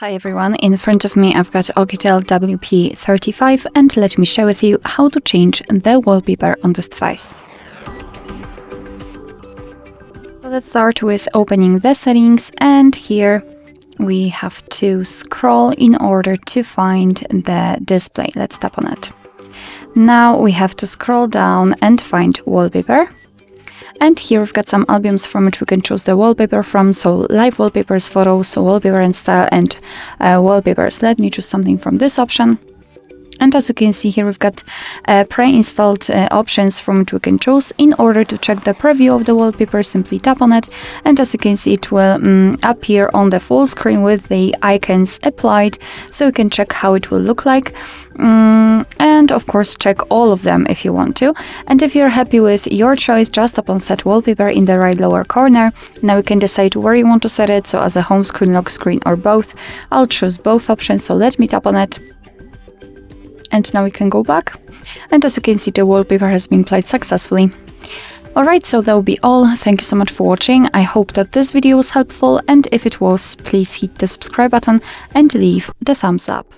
Hi everyone, in front of me I've got OUKITEL WP35 and let me share with you how to change the wallpaper on this device. So let's start with opening the settings, and here we have to scroll in order to find the display. Let's tap on it. Now we have to scroll down and find wallpaper. And here we've got some albums from which we can choose the wallpaper from. So live wallpapers, photos, wallpaper and style, and wallpapers. Let me choose something from this option. And as you can see here, we've got pre-installed options from which we can choose. In order to check the preview of the wallpaper, simply tap on it. And as you can see, it will appear on the full screen with the icons applied. So you can check how it will look like. And of course, check all of them if you want to. And if you're happy with your choice, just tap on Set Wallpaper in the right lower corner. Now you can decide where you want to set it. So as a home screen, lock screen, or both. I'll choose both options. So let me tap on it. And now we can go back, and as you can see, the wallpaper has been applied successfully. Alright, so that will be all. Thank you so much for watching. I hope that this video was helpful, and if it was, please hit the subscribe button and leave the thumbs up.